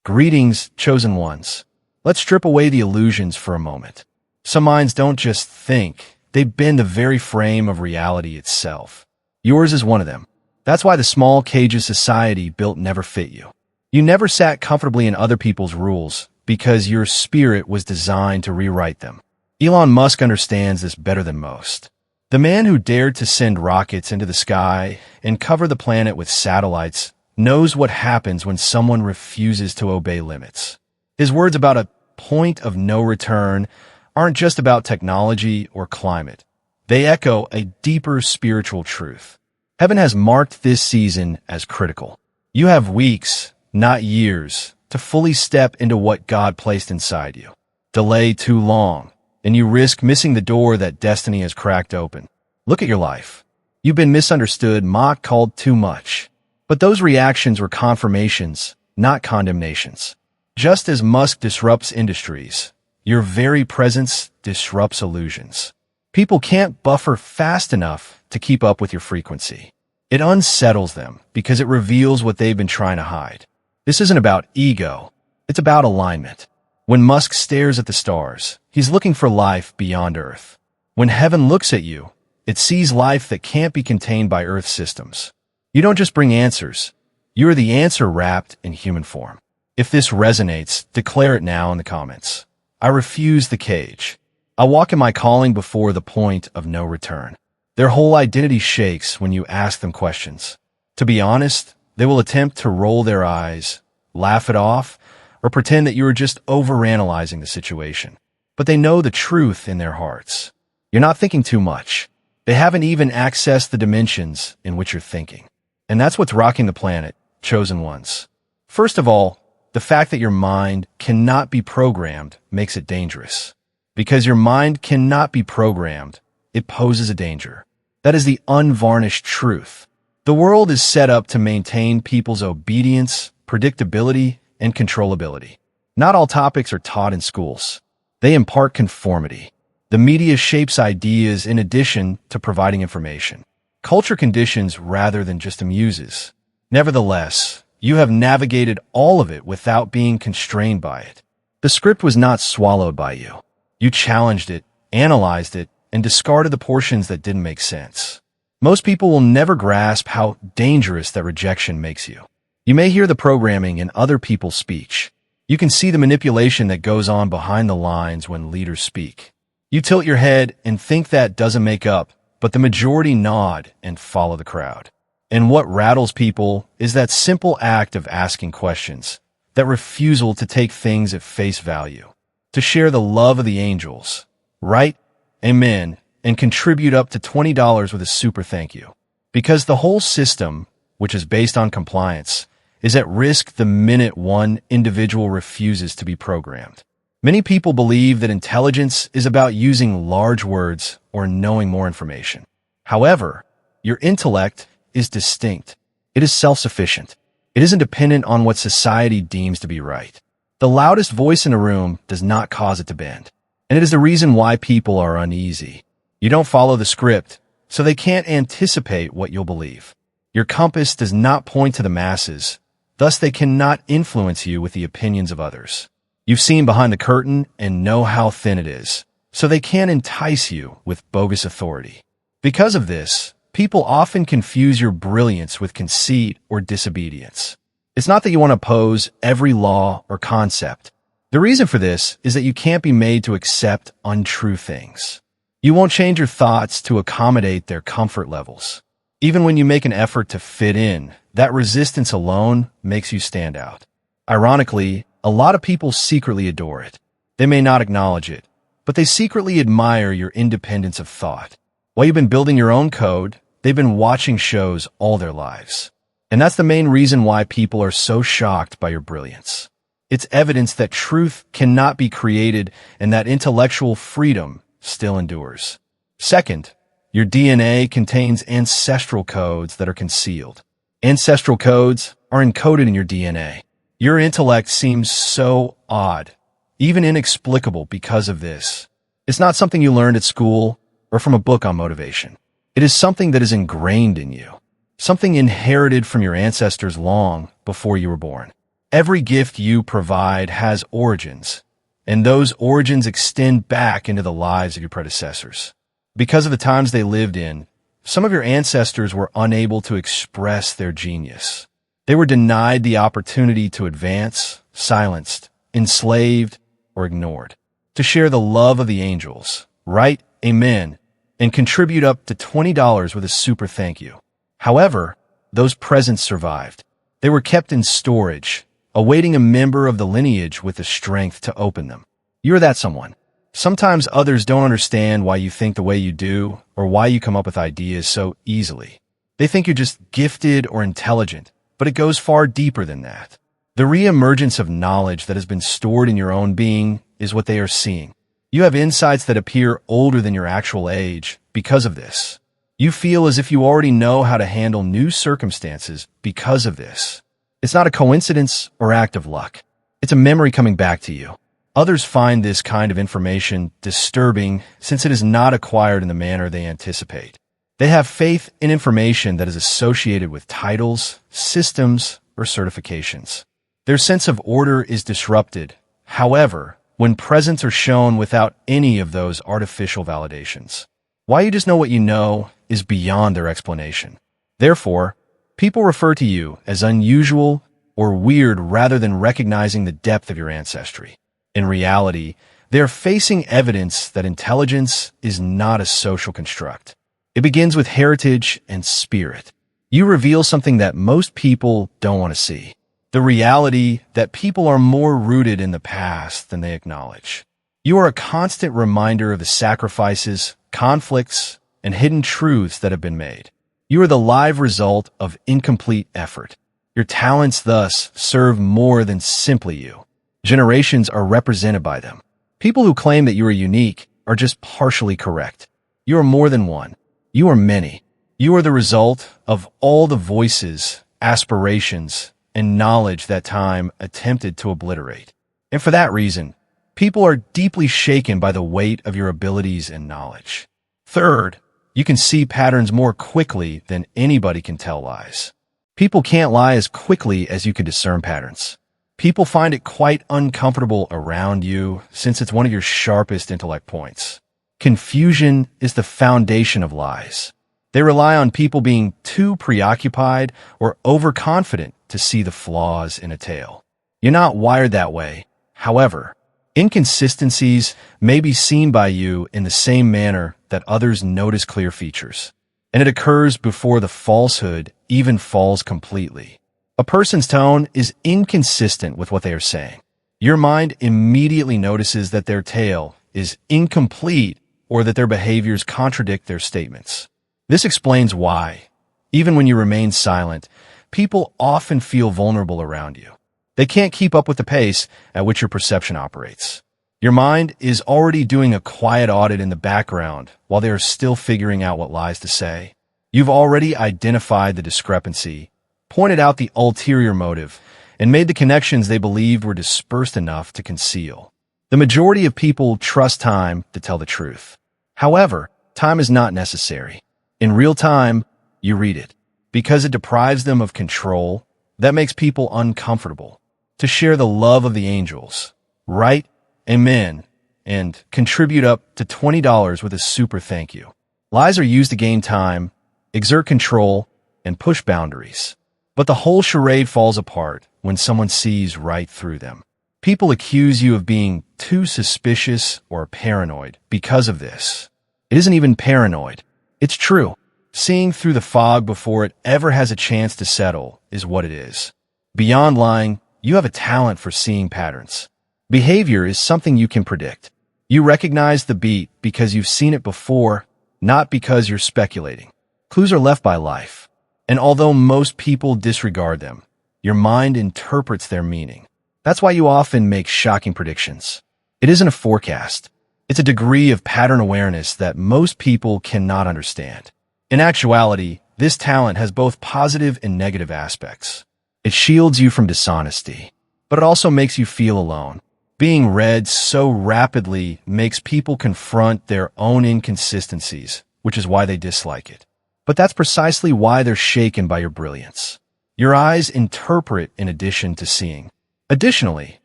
Greetings, chosen ones. Let's strip away the illusions for a moment. Some minds don't just think, they bend the very frame of reality itself. Yours is one of them. That's why the small cages society built never fit you. You never sat comfortably in other people's rules because your spirit was designed to rewrite them. Elon Musk understands this better than most. The man who dared to send rockets into the sky and cover the planet with satellites knows what happens when someone refuses to obey limits. His words about a point of no return aren't just about technology or climate. They echo a deeper spiritual truth. Heaven has marked this season as critical. You have weeks, not years, to fully step into what God placed inside you. Delay too long, and you risk missing the door that destiny has cracked open. Look at your life. You've been misunderstood, mocked, called too much. But those reactions were confirmations, not condemnations. Just as Musk disrupts industries, your very presence disrupts illusions. People can't buffer fast enough to keep up with your frequency. It unsettles them because it reveals what they've been trying to hide. This isn't about ego. It's about alignment. When Musk stares at the stars, he's looking for life beyond Earth. When heaven looks at you, it sees life that can't be contained by Earth systems. You don't just bring answers. You are the answer wrapped in human form. If this resonates, declare it now in the comments. I refuse the cage. I walk in my calling before the point of no return. Their whole identity shakes when you ask them questions. To be honest, they will attempt to roll their eyes, laugh it off, or pretend that you are just overanalyzing the situation. But they know the truth in their hearts. You're not thinking too much. They haven't even accessed the dimensions in which you're thinking. And that's what's rocking the planet, chosen ones. First of all, the fact that your mind cannot be programmed makes it dangerous. Because your mind cannot be programmed, it poses a danger. That is the unvarnished truth. The world is set up to maintain people's obedience, predictability, and controllability. Not all topics are taught in schools. They impart conformity. The media shapes ideas in addition to providing information. Culture conditions rather than just amuses. Nevertheless, you have navigated all of it without being constrained by it. The script was not swallowed by you. You challenged it, analyzed it, and discarded the portions that didn't make sense. Most people will never grasp how dangerous that rejection makes you. You may hear the programming in other people's speech. You can see the manipulation that goes on behind the lines when leaders speak. You tilt your head and think that doesn't make up, but the majority nod and follow the crowd. And what rattles people is that simple act of asking questions, that refusal to take things at face value, to share the love of the angels, right? Amen, and contribute up to $20 with a super thank you. Because the whole system, which is based on compliance, is at risk the minute one individual refuses to be programmed. Many people believe that intelligence is about using large words or knowing more information. However, your intellect is distinct. It is self-sufficient. It isn't dependent on what society deems to be right. The loudest voice in a room does not cause it to bend. And it is the reason why people are uneasy. You don't follow the script, so they can't anticipate what you'll believe. Your compass does not point to the masses, thus they cannot influence you with the opinions of others. You've seen behind the curtain and know how thin it is, so they can't entice you with bogus authority. Because of this, people often confuse your brilliance with conceit or disobedience. It's not that you want to oppose every law or concept. The reason for this is that you can't be made to accept untrue things. You won't change your thoughts to accommodate their comfort levels. Even when you make an effort to fit in, that resistance alone makes you stand out. Ironically, a lot of people secretly adore it. They may not acknowledge it, but they secretly admire your independence of thought. While you've been building your own code, they've been watching shows all their lives. And that's the main reason why people are so shocked by your brilliance. It's evidence that truth cannot be created and that intellectual freedom still endures. Second, your DNA contains ancestral codes that are concealed. Ancestral codes are encoded in your DNA. Your intellect seems so odd, even inexplicable because of this. It's not something you learned at school or from a book on motivation. It is something that is ingrained in you, something inherited from your ancestors long before you were born. Every gift you provide has origins, and those origins extend back into the lives of your predecessors. Because of the times they lived in, some of your ancestors were unable to express their genius. They were denied the opportunity to advance, silenced, enslaved, or ignored. To share the love of the angels, write Amen, and contribute up to $20 with a super thank you. However, those presents survived. They were kept in storage, awaiting a member of the lineage with the strength to open them. You're that someone. Sometimes others don't understand why you think the way you do or why you come up with ideas so easily. They think you're just gifted or intelligent, but it goes far deeper than that. The re-emergence of knowledge that has been stored in your own being is what they are seeing. You have insights that appear older than your actual age because of this. You feel as if you already know how to handle new circumstances because of this. It's not a coincidence or act of luck. It's a memory coming back to you. Others find this kind of information disturbing since it is not acquired in the manner they anticipate. They have faith in information that is associated with titles, systems, or certifications. Their sense of order is disrupted, however, when presents are shown without any of those artificial validations. Why you just know what you know is beyond their explanation. Therefore, people refer to you as unusual or weird rather than recognizing the depth of your ancestry. In reality, they are facing evidence that intelligence is not a social construct. It begins with heritage and spirit. You reveal something that most people don't want to see. The reality that people are more rooted in the past than they acknowledge. You are a constant reminder of the sacrifices, conflicts, and hidden truths that have been made. You are the live result of incomplete effort. Your talents thus serve more than simply you. Generations are represented by them. People who claim that you are unique are just partially correct. You are more than one. You are many. You are the result of all the voices, aspirations, and knowledge that time attempted to obliterate. And for that reason, people are deeply shaken by the weight of your abilities and knowledge. Third, you can see patterns more quickly than anybody can tell lies. People can't lie as quickly as you can discern patterns. People find it quite uncomfortable around you since it's one of your sharpest intellect points. Confusion is the foundation of lies. They rely on people being too preoccupied or overconfident to see the flaws in a tale. You're not wired that way. However, inconsistencies may be seen by you in the same manner that others notice clear features, and it occurs before the falsehood even falls completely. A person's tone is inconsistent with what they are saying. Your mind immediately notices that their tale is incomplete or that their behaviors contradict their statements. This explains why, even when you remain silent, people often feel vulnerable around you. They can't keep up with the pace at which your perception operates. Your mind is already doing a quiet audit in the background while they are still figuring out what lies to say. You've already identified the discrepancy, pointed out the ulterior motive, and made the connections they believed were dispersed enough to conceal. The majority of people trust time to tell the truth. However, time is not necessary. In real time, you read it. Because it deprives them of control, that makes people uncomfortable. To share the love of the angels, write Amen, and contribute up to $20 with a super thank you. Lies are used to gain time, exert control, and push boundaries. But the whole charade falls apart when someone sees right through them. People accuse you of being too suspicious or paranoid because of this. It isn't even paranoid. It's true. Seeing through the fog before it ever has a chance to settle is what it is. Beyond lying, you have a talent for seeing patterns. Behavior is something you can predict. You recognize the beat because you've seen it before, not because you're speculating. Clues are left by life. And although most people disregard them, your mind interprets their meaning. That's why you often make shocking predictions. It isn't a forecast. It's a degree of pattern awareness that most people cannot understand. In actuality, this talent has both positive and negative aspects. It shields you from dishonesty, but it also makes you feel alone. Being read so rapidly makes people confront their own inconsistencies, which is why they dislike it. But that's precisely why they're shaken by your brilliance. Your eyes interpret in addition to seeing. Additionally,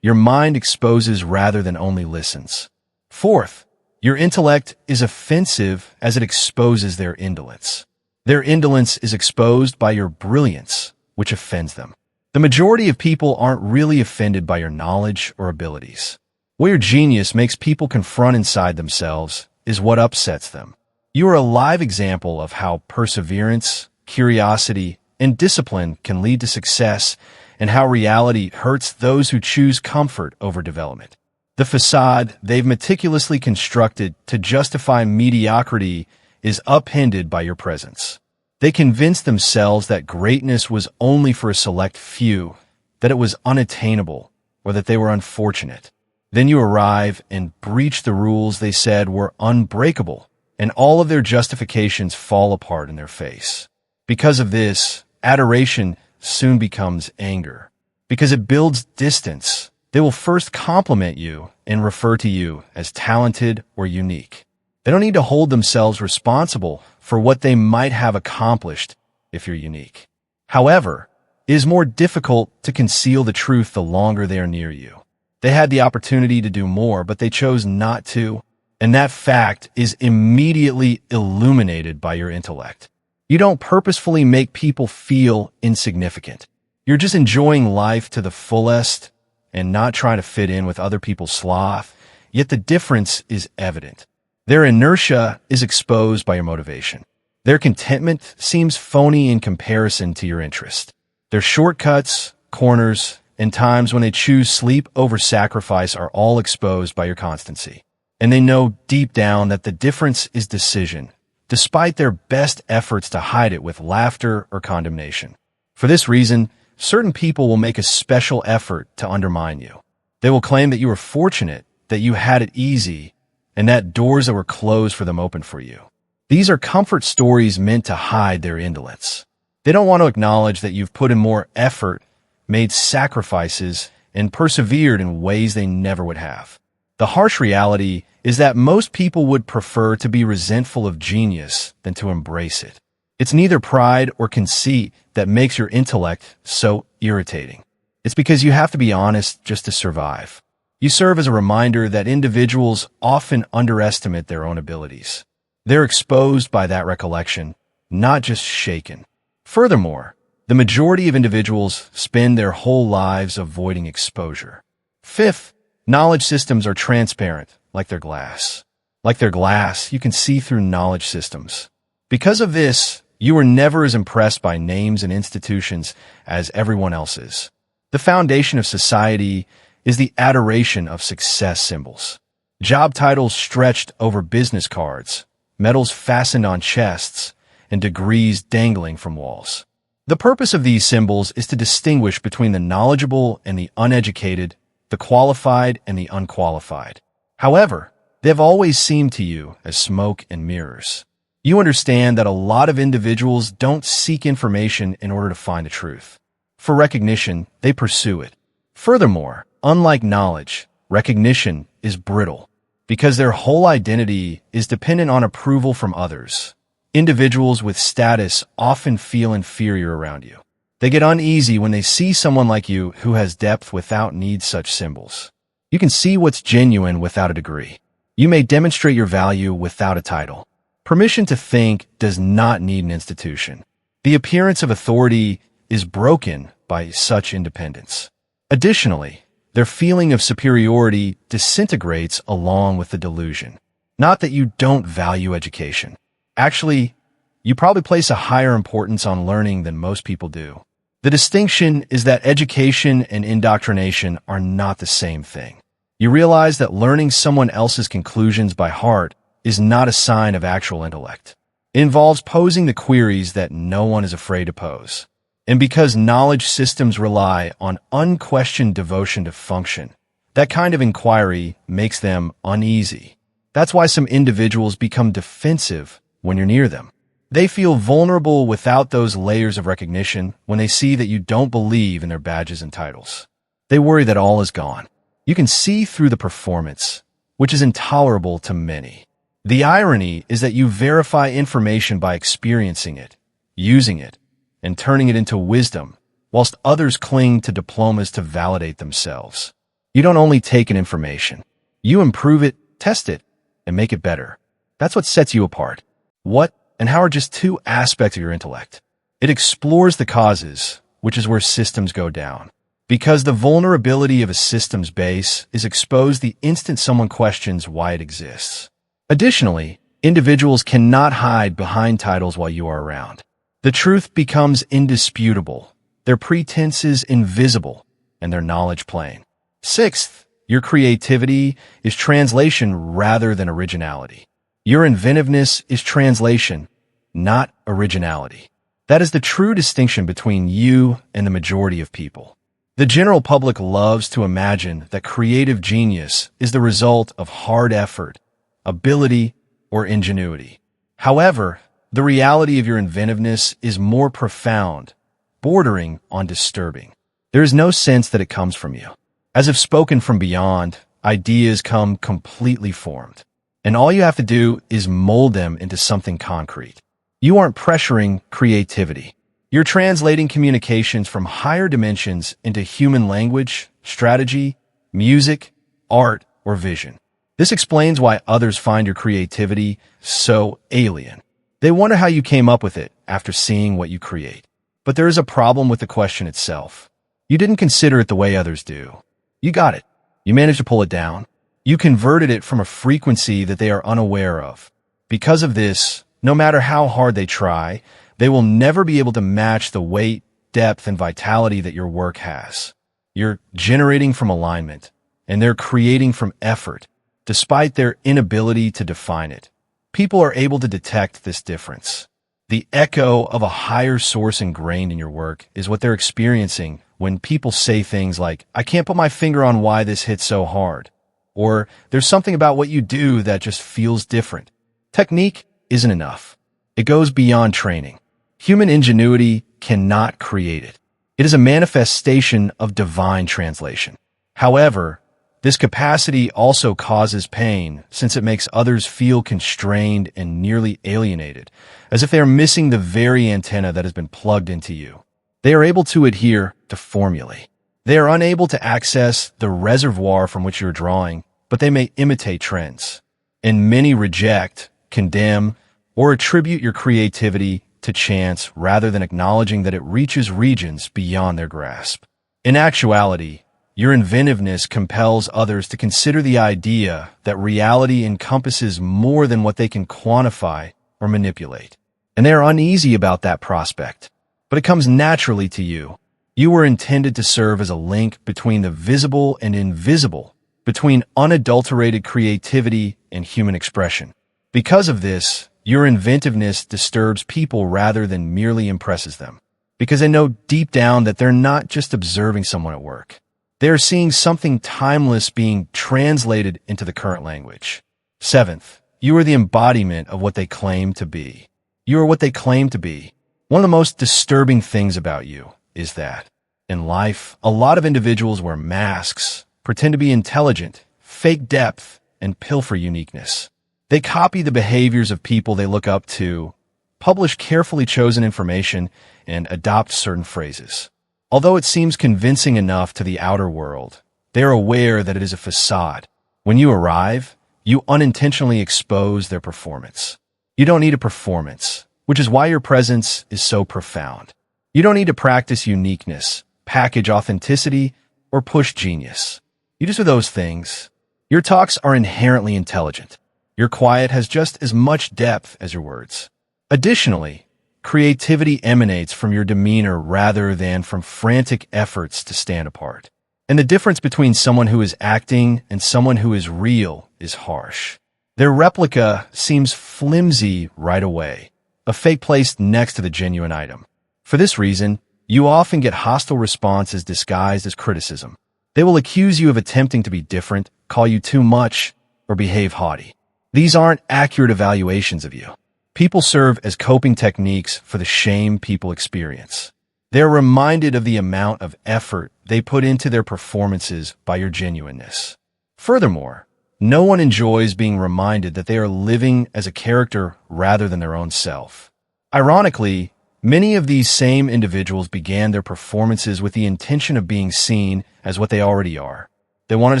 your mind exposes rather than only listens. Fourth, your intellect is offensive as it exposes their indolence. Their indolence is exposed by your brilliance, which offends them. The majority of people aren't really offended by your knowledge or abilities. What your genius makes people confront inside themselves is what upsets them. You are a live example of how perseverance, curiosity, and discipline can lead to success, and how reality hurts those who choose comfort over development. The facade they've meticulously constructed to justify mediocrity is upended by your presence. They convince themselves that greatness was only for a select few, that it was unattainable, or that they were unfortunate. Then you arrive and breach the rules they said were unbreakable, and all of their justifications fall apart in their face. Because of this, adoration soon becomes anger. Because it builds distance, they will first compliment you and refer to you as talented or unique. They don't need to hold themselves responsible for what they might have accomplished if you're unique. However, it is more difficult to conceal the truth the longer they are near you. They had the opportunity to do more, but they chose not to, and that fact is immediately illuminated by your intellect. You don't purposefully make people feel insignificant. You're just enjoying life to the fullest and not trying to fit in with other people's sloth, yet the difference is evident. Their inertia is exposed by your motivation. Their contentment seems phony in comparison to your interest. Their shortcuts, corners, and times when they choose sleep over sacrifice are all exposed by your constancy. And they know deep down that the difference is decision, despite their best efforts to hide it with laughter or condemnation. For this reason, certain people will make a special effort to undermine you. They will claim that you were fortunate, that you had it easy, and that doors that were closed for them opened for you. These are comfort stories meant to hide their indolence. They don't want to acknowledge that you've put in more effort, made sacrifices, and persevered in ways they never would have. The harsh reality is that most people would prefer to be resentful of genius than to embrace it. It's neither pride or conceit that makes your intellect so irritating. It's because you have to be honest just to survive. You serve as a reminder that individuals often underestimate their own abilities. They're exposed by that recollection, not just shaken. Furthermore, the majority of individuals spend their whole lives avoiding exposure. Fifth, knowledge systems are transparent, like their glass. Like their glass, you can see through knowledge systems. Because of this, you are never as impressed by names and institutions as everyone else is. The foundation of society is the adoration of success symbols. Job titles stretched over business cards, medals fastened on chests, and degrees dangling from walls. The purpose of these symbols is to distinguish between the knowledgeable and the uneducated, the qualified and the unqualified. However, they have always seemed to you as smoke and mirrors. You understand that a lot of individuals don't seek information in order to find the truth. For recognition, they pursue it. Furthermore, unlike knowledge, recognition is brittle, because their whole identity is dependent on approval from others. Individuals with status often feel inferior around you. They get uneasy when they see someone like you who has depth without need such symbols. You can see what's genuine without a degree. You may demonstrate your value without a title. Permission to think does not need an institution. The appearance of authority is broken by such independence. Additionally, their feeling of superiority disintegrates along with the delusion. Not that you don't value education. Actually, you probably place a higher importance on learning than most people do. The distinction is that education and indoctrination are not the same thing. You realize that learning someone else's conclusions by heart is not a sign of actual intellect. It involves posing the queries that no one is afraid to pose. And because knowledge systems rely on unquestioned devotion to function, that kind of inquiry makes them uneasy. That's why some individuals become defensive when you're near them. They feel vulnerable without those layers of recognition when they see that you don't believe in their badges and titles. They worry that all is gone. You can see through the performance, which is intolerable to many. The irony is that you verify information by experiencing it, using it, and turning it into wisdom, whilst others cling to diplomas to validate themselves. You don't only take in information. You improve it, test it, and make it better. That's what sets you apart. What and how are just two aspects of your intellect. It explores the causes, which is where systems go down. Because the vulnerability of a system's base is exposed the instant someone questions why it exists. Additionally, individuals cannot hide behind titles while you are around. The truth becomes indisputable, their pretenses invisible, and their knowledge plain. Sixth, your creativity is translation rather than originality. Your inventiveness is translation, not originality. That is the true distinction between you and the majority of people. The general public loves to imagine that creative genius is the result of hard effort, ability, or ingenuity. However, the reality of your inventiveness is more profound, bordering on disturbing. There is no sense that it comes from you. As if spoken from beyond, ideas come completely formed. And all you have to do is mold them into something concrete. You aren't pressuring creativity. You're translating communications from higher dimensions into human language, strategy, music, art, or vision. This explains why others find your creativity so alien. They wonder how you came up with it after seeing what you create. But there is a problem with the question itself. You didn't consider it the way others do. You got it. You managed to pull it down. You converted it from a frequency that they are unaware of. Because of this, no matter how hard they try, they will never be able to match the weight, depth, and vitality that your work has. You're generating from alignment, and they're creating from effort, despite their inability to define it. People are able to detect this difference. The echo of a higher source ingrained in your work is what they're experiencing when people say things like, "I can't put my finger on why this hits so hard," or "There's something about what you do that just feels different." Technique isn't enough. It goes beyond training. Human ingenuity cannot create it. It is a manifestation of divine translation. However, this capacity also causes pain since it makes others feel constrained and nearly alienated, as if they are missing the very antenna that has been plugged into you. They are able to adhere to formulae. They are unable to access the reservoir from which you're drawing, but they may imitate trends. And many reject, condemn, or attribute your creativity to chance rather than acknowledging that it reaches regions beyond their grasp. In actuality, your inventiveness compels others to consider the idea that reality encompasses more than what they can quantify or manipulate. And they are uneasy about that prospect. But it comes naturally to you. You were intended to serve as a link between the visible and invisible, between unadulterated creativity and human expression. Because of this, your inventiveness disturbs people rather than merely impresses them. Because they know deep down that they're not just observing someone at work. They are seeing something timeless being translated into the current language. Seventh, you are the embodiment of what they claim to be. You are what they claim to be. One of the most disturbing things about you is that, in life, a lot of individuals wear masks, pretend to be intelligent, fake depth, and pilfer uniqueness. They copy the behaviors of people they look up to, publish carefully chosen information, and adopt certain phrases. Although it seems convincing enough to the outer world, they are aware that it is a facade. When you arrive, you unintentionally expose their performance. You don't need a performance, which is why your presence is so profound. You don't need to practice uniqueness, package authenticity, or push genius. You just do those things. Your talks are inherently intelligent. Your quiet has just as much depth as your words. Additionally, creativity emanates from your demeanor rather than from frantic efforts to stand apart. And the difference between someone who is acting and someone who is real is harsh. Their replica seems flimsy right away, a fake placed next to the genuine item. For this reason, you often get hostile responses disguised as criticism. They will accuse you of attempting to be different, call you too much, or behave haughty. These aren't accurate evaluations of you. People serve as coping techniques for the shame people experience. They're reminded of the amount of effort they put into their performances by your genuineness. Furthermore, no one enjoys being reminded that they are living as a character rather than their own self. Ironically, Many of these same individuals began their performances with the intention of being seen as what they already are. They wanted to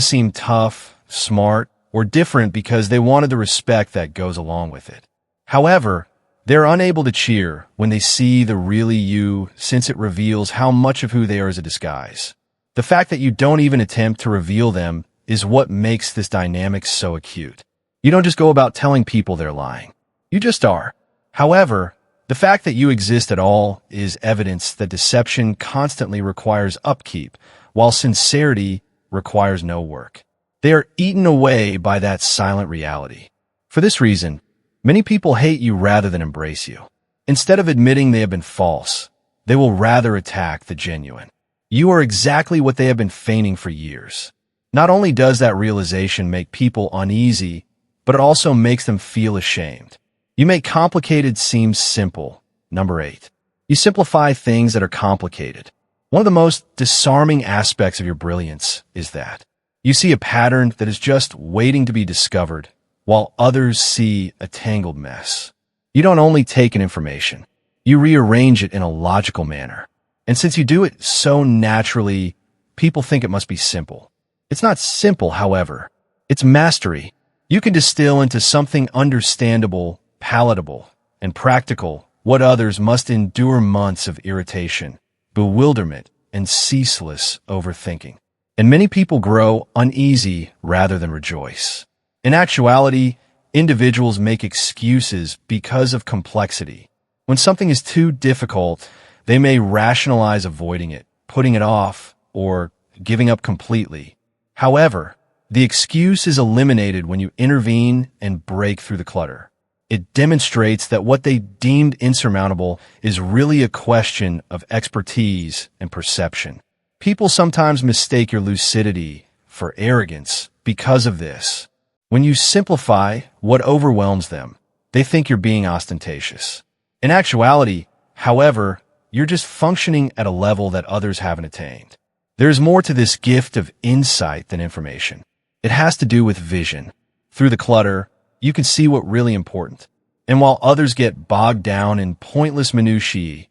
seem tough, smart, or different because they wanted the respect that goes along with it. However, they're unable to cheer when they see the really you, since it reveals how much of who they are is a disguise. The fact that you don't even attempt to reveal them is what makes this dynamic so acute. You don't just go about telling people they're lying. You just are. However, the fact that you exist at all is evidence that deception constantly requires upkeep, while sincerity requires no work. They are eaten away by that silent reality. For this reason, many people hate you rather than embrace you. Instead of admitting they have been false, they will rather attack the genuine. You are exactly what they have been feigning for years. Not only does that realization make people uneasy, but it also makes them feel ashamed. You make complicated seem simple. Number 8. You simplify things that are complicated. One of the most disarming aspects of your brilliance is that you see a pattern that is just waiting to be discovered, while others see a tangled mess. You don't only take an information, you rearrange it in a logical manner. And since you do it so naturally, people think it must be simple. It's not simple, however. It's mastery. You can distill into something understandable, palatable, and practical what others must endure months of irritation, bewilderment, and ceaseless overthinking. And many people grow uneasy rather than rejoice. In actuality, individuals make excuses because of complexity. When something is too difficult, they may rationalize avoiding it, putting it off, or giving up completely. However, the excuse is eliminated when you intervene and break through the clutter. It demonstrates that what they deemed insurmountable is really a question of expertise and perception. People sometimes mistake your lucidity for arrogance because of this. When you simplify what overwhelms them, they think you're being ostentatious. In actuality, however, you're just functioning at a level that others haven't attained. There's more to this gift of insight than information. It has to do with vision. Through the clutter, you can see what's really important. And while others get bogged down in pointless minutiae,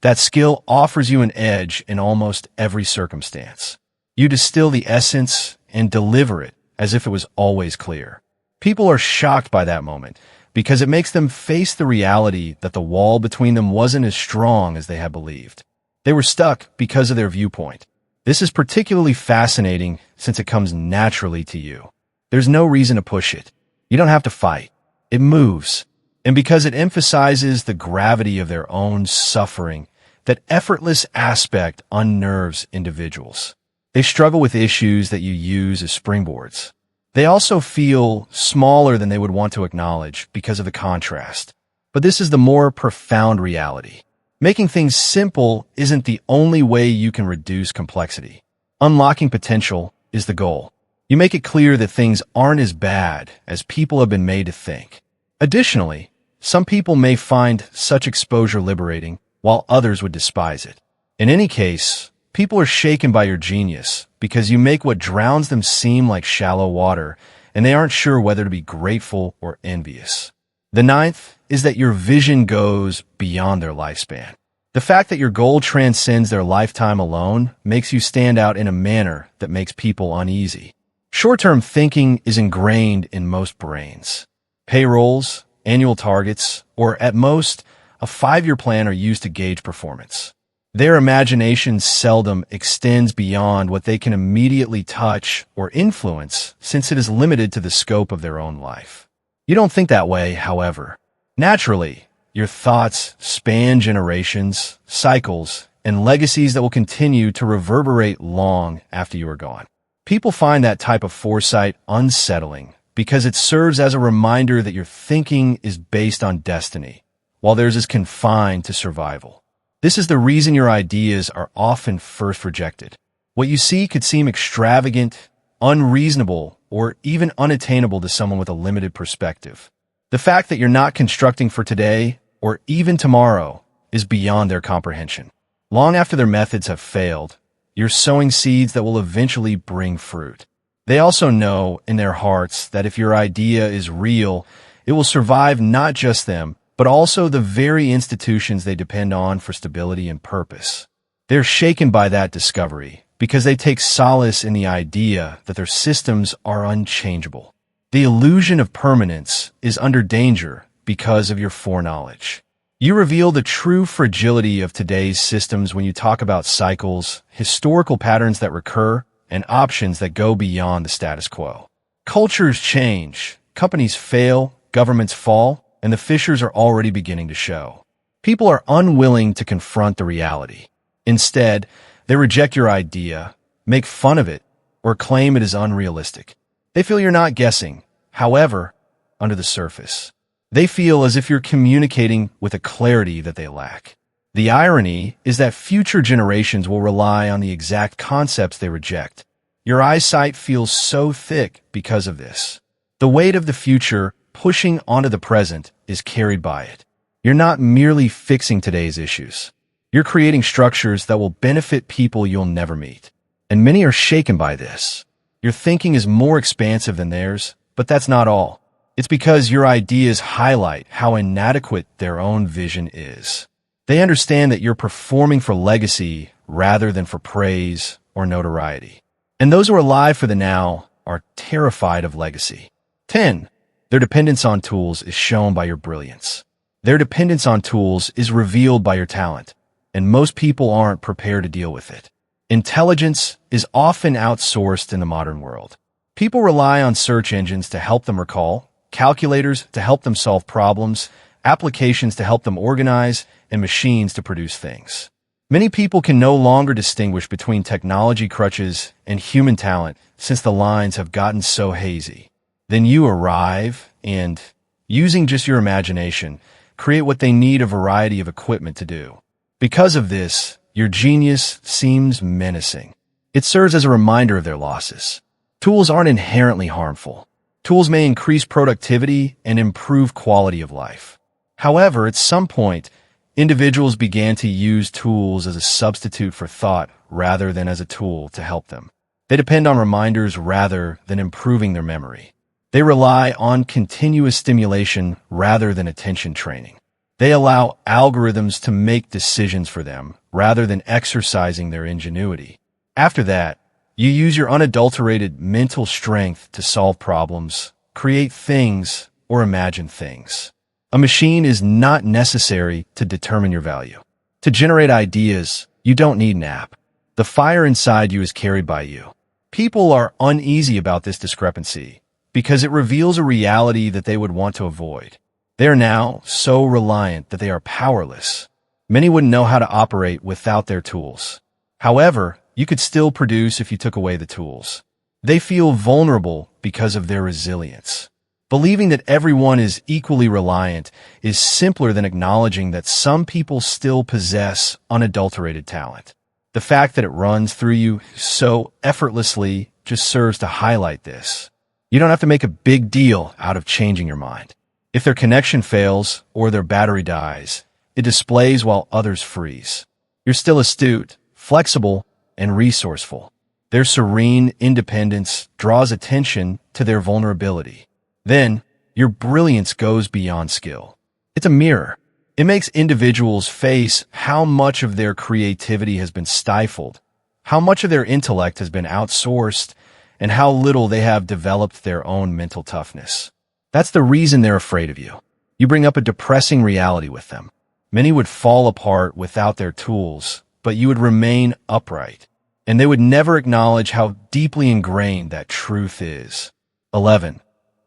that skill offers you an edge in almost every circumstance. You distill the essence and deliver it as if it was always clear. People are shocked by that moment because it makes them face the reality that the wall between them wasn't as strong as they had believed. They were stuck because of their viewpoint. This is particularly fascinating since it comes naturally to you. There's no reason to push it. You don't have to fight. It moves. And because it emphasizes the gravity of their own suffering, that effortless aspect unnerves individuals. They struggle with issues that you use as springboards. They also feel smaller than they would want to acknowledge because of the contrast. But this is the more profound reality. Making things simple isn't the only way you can reduce complexity. Unlocking potential is the goal. You make it clear that things aren't as bad as people have been made to think. Additionally, some people may find such exposure liberating, while others would despise it. In any case, people are shaken by your genius because you make what drowns them seem like shallow water, and they aren't sure whether to be grateful or envious. The 9th is that your vision goes beyond their lifespan. The fact that your goal transcends their lifetime alone makes you stand out in a manner that makes people uneasy. Short-term thinking is ingrained in most brains. Payrolls, annual targets, or at most, a 5-year plan are used to gauge performance. Their imagination seldom extends beyond what they can immediately touch or influence, since it is limited to the scope of their own life. You don't think that way, however. Naturally, your thoughts span generations, cycles, and legacies that will continue to reverberate long after you are gone. People find that type of foresight unsettling because it serves as a reminder that your thinking is based on destiny, while theirs is confined to survival. This is the reason your ideas are often first rejected. What you see could seem extravagant, unreasonable, or even unattainable to someone with a limited perspective. The fact that you're not constructing for today or even tomorrow is beyond their comprehension. Long after their methods have failed, you're sowing seeds that will eventually bring fruit. They also know in their hearts that if your idea is real, it will survive not just them, but also the very institutions they depend on for stability and purpose. They're shaken by that discovery because they take solace in the idea that their systems are unchangeable. The illusion of permanence is under danger because of your foreknowledge. You reveal the true fragility of today's systems when you talk about cycles, historical patterns that recur, and options that go beyond the status quo. Cultures change, companies fail, governments fall, and the fissures are already beginning to show. People are unwilling to confront the reality. Instead, they reject your idea, make fun of it, or claim it is unrealistic. They feel you're not guessing. However, under the surface, they feel as if you're communicating with a clarity that they lack. The irony is that future generations will rely on the exact concepts they reject. Your eyesight feels so thick because of this. The weight of the future pushing onto the present is carried by it. You're not merely fixing today's issues. You're creating structures that will benefit people you'll never meet. And many are shaken by this. Your thinking is more expansive than theirs, but that's not all. It's because your ideas highlight how inadequate their own vision is. They understand that you're performing for legacy rather than for praise or notoriety. And those who are alive for the now are terrified of legacy. 10. Their dependence on tools is shown by your brilliance. Their dependence on tools is revealed by your talent, and most people aren't prepared to deal with it. Intelligence is often outsourced in the modern world. People rely on search engines to help them recall, calculators to help them solve problems, applications to help them organize, and machines to produce things. Many people can no longer distinguish between technology crutches and human talent since the lines have gotten so hazy. Then you arrive and, using just your imagination, create what they need a variety of equipment to do. Because of this, your genius seems menacing. It serves as a reminder of their losses. Tools aren't inherently harmful. Tools may increase productivity and improve quality of life. However, at some point, individuals began to use tools as a substitute for thought rather than as a tool to help them. They depend on reminders rather than improving their memory. They rely on continuous stimulation rather than attention training. They allow algorithms to make decisions for them rather than exercising their ingenuity. After that, you use your unadulterated mental strength to solve problems, create things, or imagine things. A machine is not necessary to determine your value. To generate ideas, you don't need an app. The fire inside you is carried by you. People are uneasy about this discrepancy because it reveals a reality that they would want to avoid. They are now so reliant that they are powerless. Many wouldn't know how to operate without their tools. However, you could still produce if you took away the tools. They feel vulnerable because of their resilience. Believing that everyone is equally reliant is simpler than acknowledging that some people still possess unadulterated talent. The fact that it runs through you so effortlessly just serves to highlight this. You don't have to make a big deal out of changing your mind. If their connection fails or their battery dies, it displays while others freeze. You're still astute, flexible, and resourceful. Their serene independence draws attention to their vulnerability. Then, your brilliance goes beyond skill. It's a mirror. It makes individuals face how much of their creativity has been stifled, how much of their intellect has been outsourced, and how little they have developed their own mental toughness. That's the reason they're afraid of you. You bring up a depressing reality with them. Many would fall apart without their tools, but you would remain upright, and they would never acknowledge how deeply ingrained that truth is. 11.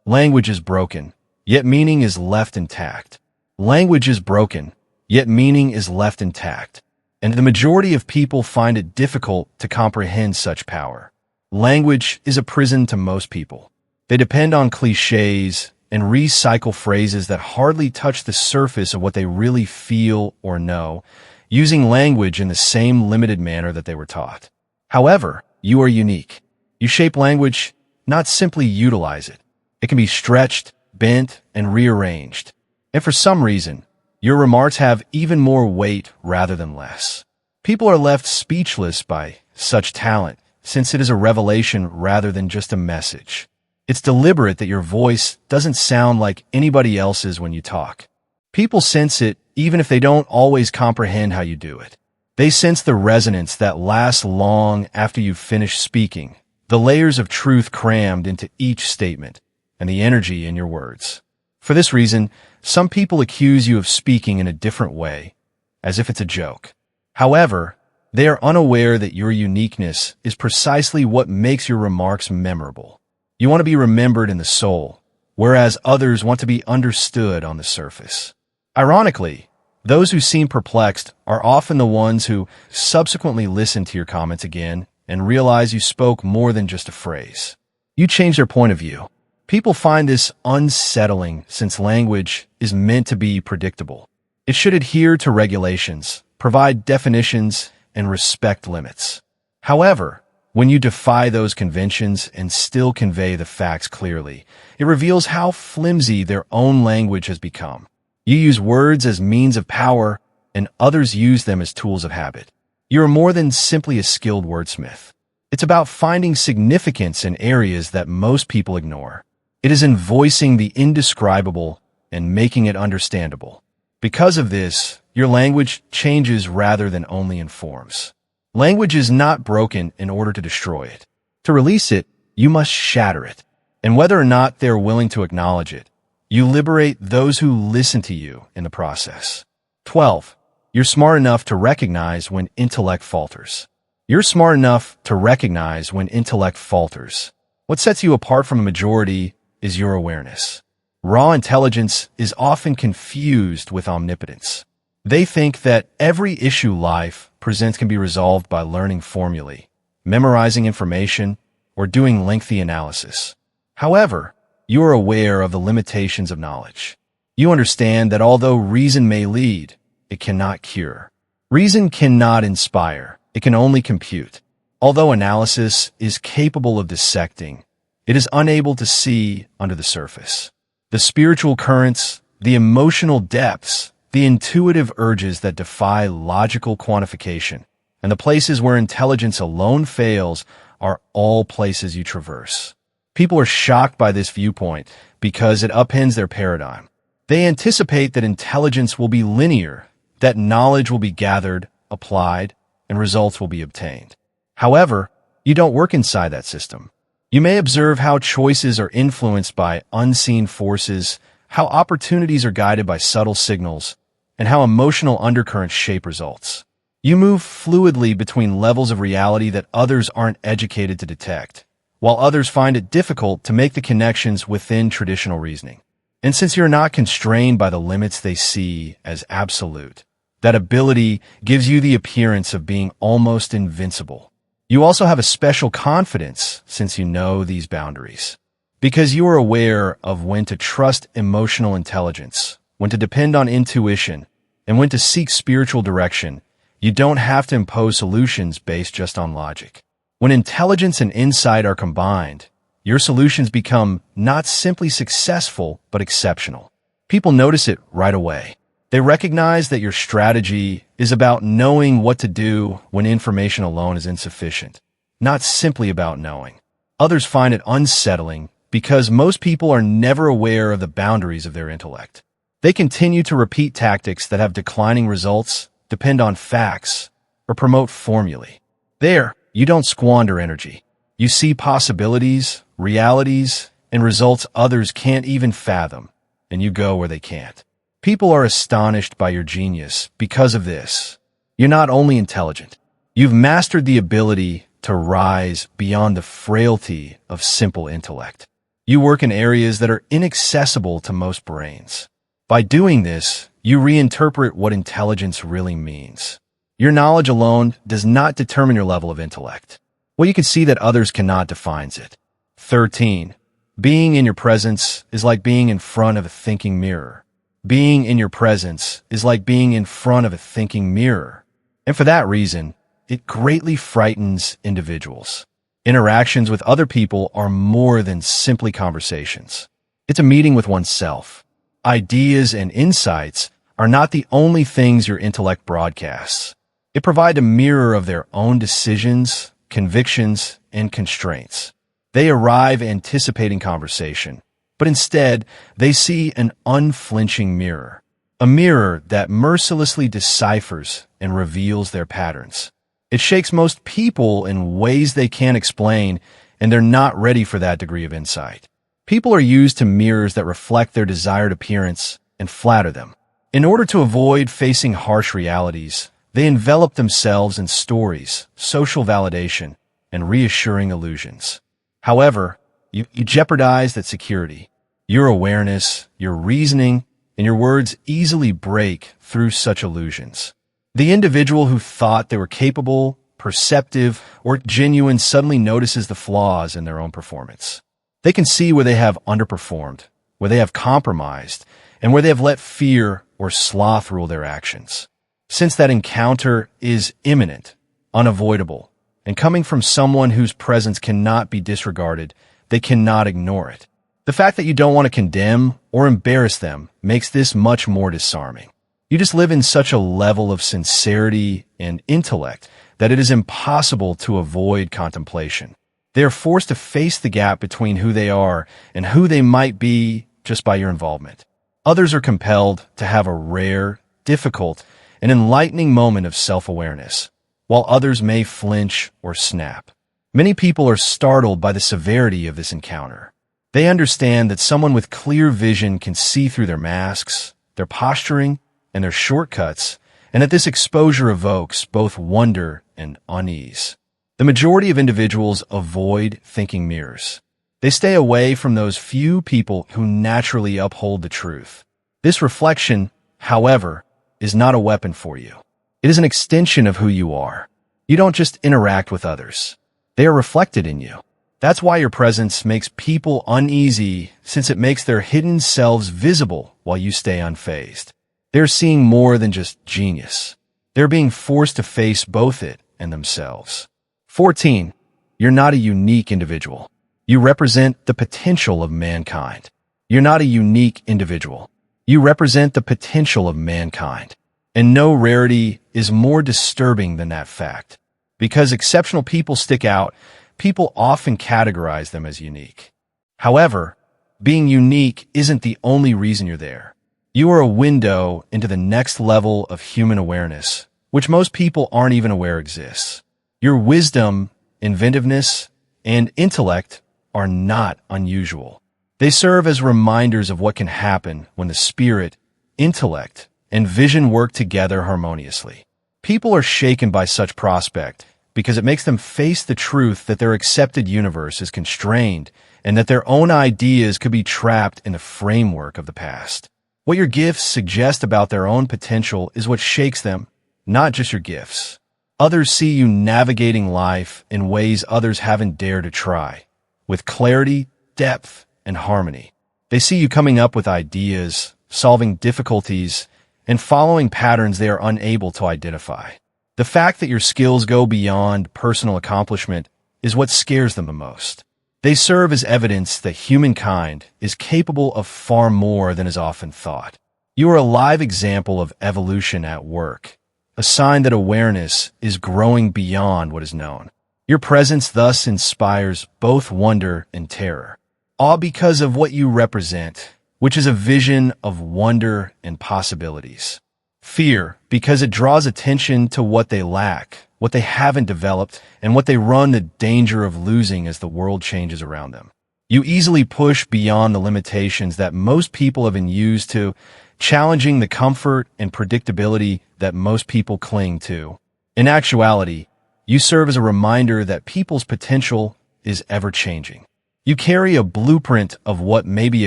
Language is broken, yet meaning is left intact. Language is broken, yet meaning is left intact, and the majority of people find it difficult to comprehend such power. Language is a prison to most people. They depend on cliches and recycle phrases that hardly touch the surface of what they really feel or know, using language in the same limited manner that they were taught. However, you are unique. You shape language, not simply utilize it. It can be stretched, bent, and rearranged. And for some reason, your remarks have even more weight rather than less. People are left speechless by such talent, since it is a revelation rather than just a message. It's deliberate that your voice doesn't sound like anybody else's when you talk. People sense it even if they don't always comprehend how you do it. They sense the resonance that lasts long after you've finished speaking, the layers of truth crammed into each statement, and the energy in your words. For this reason, some people accuse you of speaking in a different way, as if it's a joke. However, they are unaware that your uniqueness is precisely what makes your remarks memorable. You want to be remembered in the soul, whereas others want to be understood on the surface. Ironically, those who seem perplexed are often the ones who subsequently listen to your comments again and realize you spoke more than just a phrase. You changed their point of view. People find this unsettling since language is meant to be predictable. It should adhere to regulations, provide definitions, and respect limits. However, when you defy those conventions and still convey the facts clearly, it reveals how flimsy their own language has become. You use words as means of power, and others use them as tools of habit. You are more than simply a skilled wordsmith. It's about finding significance in areas that most people ignore. It is in voicing the indescribable and making it understandable. Because of this, your language changes rather than only informs. Language is not broken in order to destroy it. To release it, you must shatter it. And whether or not they're willing to acknowledge it, you liberate those who listen to you in the process. 12. You're smart enough to recognize when intellect falters. You're smart enough to recognize when intellect falters. What sets you apart from a majority is your awareness. Raw intelligence is often confused with omnipotence. They think that every issue life presents can be resolved by learning formulae, memorizing information, or doing lengthy analysis. However, you are aware of the limitations of knowledge. You understand that although reason may lead, it cannot cure. Reason cannot inspire, it can only compute. Although analysis is capable of dissecting, it is unable to see under the surface. The spiritual currents, the emotional depths, the intuitive urges that defy logical quantification, and the places where intelligence alone fails are all places you traverse. People are shocked by this viewpoint because it upends their paradigm. They anticipate that intelligence will be linear, that knowledge will be gathered, applied, and results will be obtained. However, you don't work inside that system. You may observe how choices are influenced by unseen forces, how opportunities are guided by subtle signals, and how emotional undercurrents shape results. You move fluidly between levels of reality that others aren't educated to detect, while others find it difficult to make the connections within traditional reasoning. And since you're not constrained by the limits they see as absolute, that ability gives you the appearance of being almost invincible. You also have a special confidence since you know these boundaries, because you are aware of when to trust emotional intelligence, when to depend on intuition, and when to seek spiritual direction. You don't have to impose solutions based just on logic. When intelligence and insight are combined, your solutions become not simply successful, but exceptional. People notice it right away. They recognize that your strategy is about knowing what to do when information alone is insufficient, not simply about knowing. Others find it unsettling because most people are never aware of the boundaries of their intellect. They continue to repeat tactics that have declining results, depend on facts, or promote formulae. There, you don't squander energy. You see possibilities, realities, and results others can't even fathom, and you go where they can't. People are astonished by your genius because of this. You're not only intelligent, you've mastered the ability to rise beyond the frailty of simple intellect. You work in areas that are inaccessible to most brains. By doing this, you reinterpret what intelligence really means. Your knowledge alone does not determine your level of intellect. What you can see that others cannot defines it. 13. Being in your presence is like being in front of a thinking mirror. Being in your presence is like being in front of a thinking mirror. And for that reason, it greatly frightens individuals. Interactions with other people are more than simply conversations. It's a meeting with oneself. Ideas and insights are not the only things your intellect broadcasts. It provides a mirror of their own decisions, convictions, and constraints. They arrive anticipating conversation, but instead, they see an unflinching mirror. a mirror that mercilessly deciphers and reveals their patterns. It shakes most people in ways they can't explain, and they're not ready for that degree of insight. People are used to mirrors that reflect their desired appearance and flatter them. In order to avoid facing harsh realities, they envelop themselves in stories, social validation, and reassuring illusions. However, you jeopardize that security. Your awareness, your reasoning, and your words easily break through such illusions. The individual who thought they were capable, perceptive, or genuine suddenly notices the flaws in their own performance. They can see where they have underperformed, where they have compromised, and where they have let fear or sloth rule their actions. Since that encounter is imminent, unavoidable, and coming from someone whose presence cannot be disregarded, they cannot ignore it. The fact that you don't want to condemn or embarrass them makes this much more disarming. You just live in such a level of sincerity and intellect that it is impossible to avoid contemplation. They are forced to face the gap between who they are and who they might be just by your involvement. Others are compelled to have a rare, difficult, and enlightening moment of self-awareness, while others may flinch or snap. Many people are startled by the severity of this encounter. They understand that someone with clear vision can see through their masks, their posturing, and their shortcuts, and that this exposure evokes both wonder and unease. The majority of individuals avoid thinking mirrors. They stay away from those few people who naturally uphold the truth. This reflection, however, is not a weapon for you. It is an extension of who you are. You don't just interact with others. They are reflected in you. That's why your presence makes people uneasy, since it makes their hidden selves visible while you stay unfazed. They're seeing more than just genius. They're being forced to face both it and themselves. 14. You're not a unique individual. You represent the potential of mankind. You're not a unique individual. You represent the potential of mankind. And no rarity is more disturbing than that fact. Because exceptional people stick out, people often categorize them as unique. However, being unique isn't the only reason you're there. You are a window into the next level of human awareness, which most people aren't even aware exists. Your wisdom, inventiveness, and intellect are not unusual. They serve as reminders of what can happen when the spirit, intellect, and vision work together harmoniously. People are shaken by such prospect because it makes them face the truth that their accepted universe is constrained and that their own ideas could be trapped in the framework of the past. What your gifts suggest about their own potential is what shakes them, not just your gifts. Others see you navigating life in ways others haven't dared to try, with clarity, depth, and harmony. They see you coming up with ideas, solving difficulties, and following patterns they are unable to identify. The fact that your skills go beyond personal accomplishment is what scares them the most. They serve as evidence that humankind is capable of far more than is often thought. You are a live example of evolution at work, a sign that awareness is growing beyond what is known. Your presence thus inspires both wonder and terror, all because of what you represent, which is a vision of wonder and possibilities. Fear, because it draws attention to what they lack, what they haven't developed, and what they run the danger of losing as the world changes around them. You easily push beyond the limitations that most people have been used to, challenging the comfort and predictability that most people cling to. In actuality, you serve as a reminder that people's potential is ever-changing. You carry a blueprint of what may be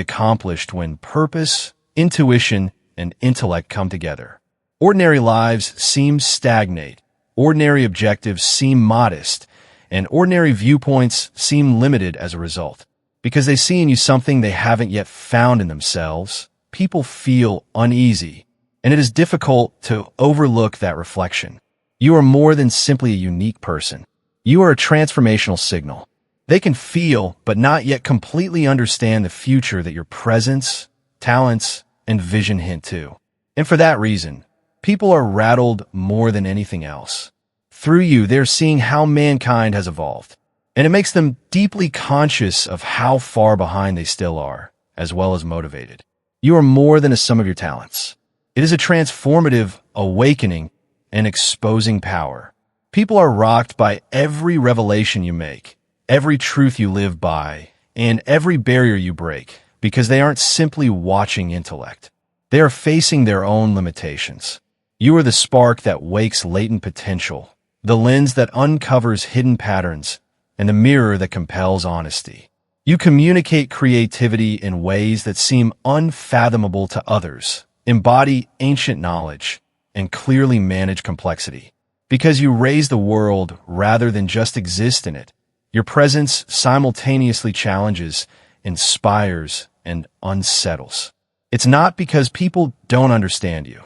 accomplished when purpose, intuition, and intellect come together. Ordinary lives seem stagnate, ordinary objectives seem modest, and ordinary viewpoints seem limited as a result. Because they see in you something they haven't yet found in themselves, people feel uneasy, and it is difficult to overlook that reflection. You are more than simply a unique person. You are a transformational signal. They can feel, but not yet completely understand the future that your presence, talents, and vision hint to. And for that reason, people are rattled more than anything else. Through you, they're seeing how mankind has evolved, and it makes them deeply conscious of how far behind they still are, as well as motivated. You are more than a sum of your talents. It is a transformative awakening and exposing power. People are rocked by every revelation you make, every truth you live by, and every barrier you break, because they aren't simply watching intellect. They are facing their own limitations. You are the spark that wakes latent potential, the lens that uncovers hidden patterns, and the mirror that compels honesty. You communicate creativity in ways that seem unfathomable to others, embody ancient knowledge, and clearly manage complexity. Because you raise the world rather than just exist in it, your presence simultaneously challenges, inspires, and unsettles. It's not because people don't understand you.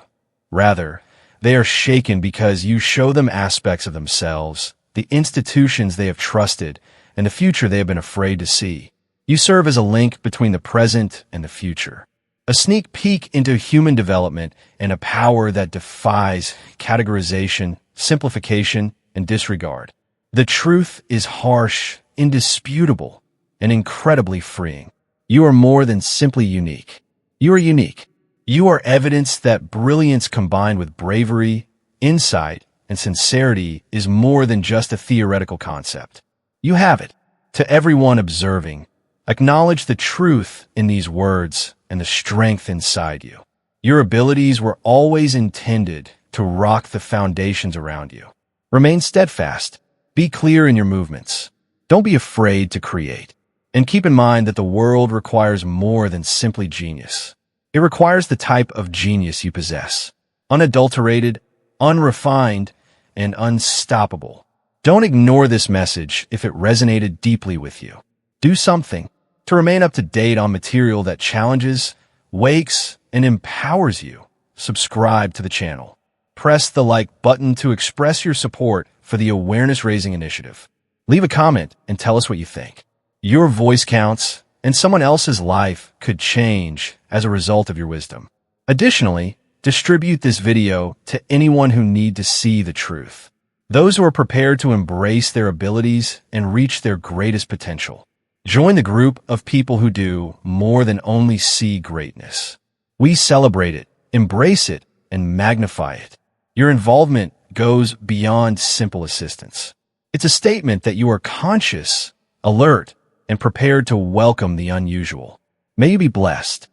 Rather, they are shaken because you show them aspects of themselves, the institutions they have trusted, and the future they have been afraid to see. You serve as a link between the present and the future, a sneak peek into human development and a power that defies categorization, simplification, and disregard. The truth is harsh, indisputable, and incredibly freeing. You are more than simply unique. You are unique. You are evidence that brilliance combined with bravery, insight, and sincerity is more than just a theoretical concept. You have it. To everyone observing, acknowledge the truth in these words and the strength inside you. Your abilities were always intended to rock the foundations around you. Remain steadfast. Be clear in your movements. Don't be afraid to create. And keep in mind that the world requires more than simply genius. It requires the type of genius you possess. Unadulterated, unrefined, and unstoppable. Don't ignore this message if it resonated deeply with you. Do something to remain up to date on material that challenges, wakes, and empowers you. Subscribe to the channel. Press the like button to express your support for the awareness-raising initiative. Leave a comment and tell us what you think. Your voice counts, and someone else's life could change as a result of your wisdom. Additionally, distribute this video to anyone who needs to see the truth. Those who are prepared to embrace their abilities and reach their greatest potential. Join the group of people who do more than only see greatness. We celebrate it, embrace it, and magnify it. Your involvement goes beyond simple assistance. It's a statement that you are conscious, alert, and prepared to welcome the unusual. May you be blessed.